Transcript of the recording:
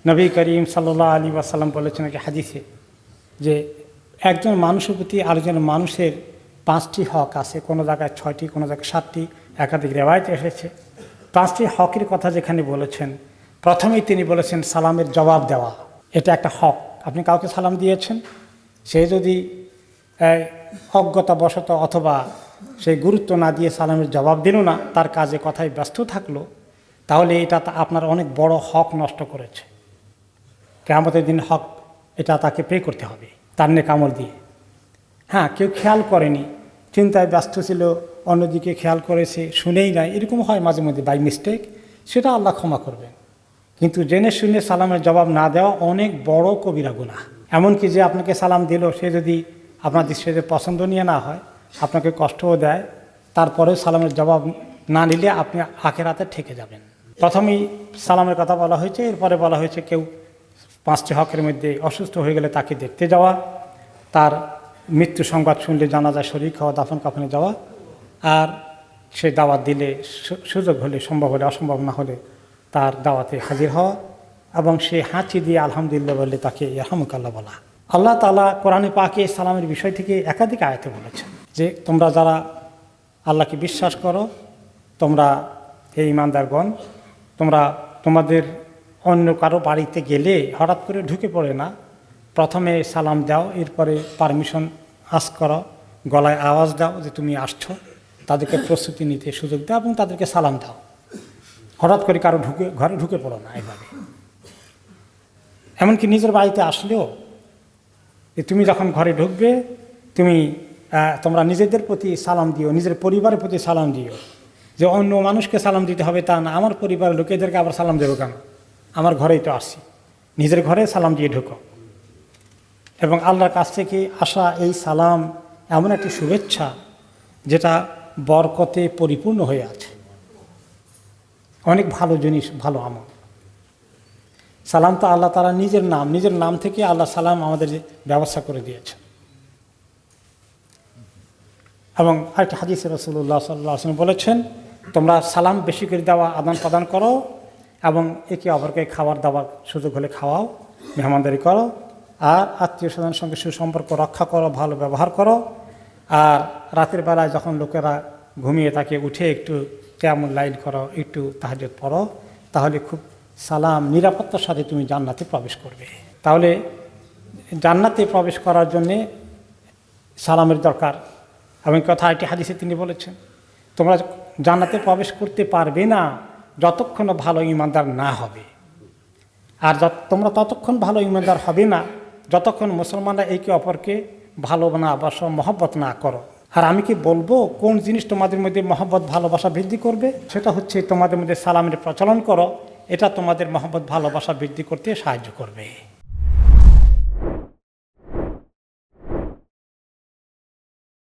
নবী করিম সাল্লাল্লাহু আলাইহি ওয়াসাল্লাম বলেছেন কি হাদিসে যে একজন মানুষের প্রতি আরেকজন মানুষের 5টি হক আছে, কোনো জায়গায় 6টি, কোনো জায়গায় 7টি, একাধিক রেওয়ায়েত এসেছে। 5টি হকের কথা যেখানে বলেছেন, প্রথমেই তিনি বলেছেন সালামের জবাব দেওয়া। এটা একটা হক। আপনি কাউকে সালাম দিয়েছেন, সে যদি অজ্ঞতাবশত অথবা সেই গুরুত্ব না দিয়ে সালামের জবাব দিল না, তার কাজে কথায় ব্যস্ত থাকলো, তাহলে এটা আপনার অনেক বড় হক নষ্ট করেছে। কিয়ামতের দিন হক এটা তাকে পে করতে হবে তার নেক আমল দিয়ে। হ্যাঁ, কেউ খেয়াল করেনি, চিন্তায় ব্যস্ত ছিল, অন্যদিকে খেয়াল করেছে, শুনেই নাই, এরকম হয় মাঝে মধ্যে বাই মিস্টেক, সেটা আল্লাহ ক্ষমা করবেন। কিন্তু জেনে শুনে সালামের জবাব না দেওয়া অনেক বড় কবিরা গুনাহ। এমনকি যে আপনাকে সালাম দিল, সে যদি আপনার দৃষ্টিতে পছন্দনীয় না হয়, আপনাকে কষ্টও দেয়, তারপরেও সালামের জবাব না নিলে আপনি আখিরাতে ঠেকে যাবেন। প্রথমেই সালামের কথা বলা হয়েছে, এরপরে বলা হয়েছে কেউ 5টি হকের মধ্যে অসুস্থ হয়ে গেলে তাকে দেখতে যাওয়া, তার মৃত্যু সংবাদ শুনলে জানাজায় শরীক হওয়া, দাফন কাফনে যাওয়া, আর সে দাওয়াত দিলে সুযোগ হলে, সম্ভব হলে, অসম্ভব না হলে তার দাওয়াতে হাজির হওয়া, এবং সে হাঁচি দিয়ে আলহামদুলিল্লাহ বললে তাকে ইয়ারহামুকাল্লাহ বলা। আল্লাহ তাআলা কোরআনে পাকে সালামের বিষয় থেকে একাধিক আয়াতে বলেছেন যে তোমরা যারা আল্লাহকে বিশ্বাস করো, তোমরা হে ঈমানদারগণ, তোমরা তোমাদের অন্য কারো বাড়িতে গেলে হঠাৎ করে ঢুকে পড়ে না, প্রথমে সালাম দাও, এরপরে পারমিশন আস্ক করো, গলায় আওয়াজ দাও যে তুমি আসছো, তাদেরকে প্রস্তুতি নিতে সুযোগ দাও এবং তাদেরকে সালাম দাও। হঠাৎ করে কারো ঘরে ঢুকে পড়ো না এভাবে। এমনকি নিজের বাড়িতে আসলেও তুমি যখন ঘরে ঢুকবে, তোমরা নিজেদের প্রতি সালাম দিও, নিজের পরিবারের প্রতি সালাম দিও। যে অন্য মানুষকে সালাম দিতে হবে তা না, আমার পরিবারের লোকেদেরকে আবার সালাম দেবো কেন, আমার ঘরেই তো আসি, নিজের ঘরে সালাম দিয়ে ঢুকো। এবং আল্লাহর কাছ থেকে আসা এই সালাম এমন একটি শুভেচ্ছা যেটা বরকতে পরিপূর্ণ হয়ে আছে, অনেক ভালো জিনিস, ভালো আমল। সালাম তো আল্লাহ তাআলা নিজের নাম থেকে আল্লাহ সালাম আমাদের ব্যবস্থা করে দিয়েছে। এবং আরেকটা হাদিসে রাসূলুল্লাহ সাল্লাল্লাহু আলাইহি ওয়াসাল্লাম বলেছেন, তোমরা সালাম বেশি করে দেওয়া, আদান প্রদান করো, এবং একে অপরকে খাবার দাবার সুযোগ হলে খাওয়াও, মেহমানদারি করো, আর আত্মীয় স্বজনের সঙ্গে সুসম্পর্ক রক্ষা করো, ভালো ব্যবহার করো। আর রাতের বেলায় যখন লোকেরা ঘুমিয়ে থাকে, উঠে একটু কিয়ামুল লাইল করো, একটু তাহাজ্জুদ পড়ো, তাহলে খুব সালাম নিরাপত্তার সাথে তুমি জান্নাতে প্রবেশ করবে। তাহলে জান্নাতে প্রবেশ করার জন্যে সালামের দরকার। এবং কথা একটি হাদিসে তিনি বলেছেন, তোমরা জান্নাতে প্রবেশ করতে পারবে না যতক্ষণ ভালো ঈমানদার না হবে, আর তোমরা ততক্ষণ ভালো ঈমানদার হবে না যতক্ষণ মুসলমানরা একে অপরকে ভালো না বাসা, মহব্বত না করো। আর আমি কি বলবো কোন জিনিস তোমাদের মধ্যে মহব্বত ভালোবাসা বৃদ্ধি করবে? সেটা হচ্ছে তোমাদের মধ্যে সালামের প্রচলন করো, এটা তোমাদের মহব্বত ভালোবাসা বৃদ্ধি করতে সাহায্য করবে।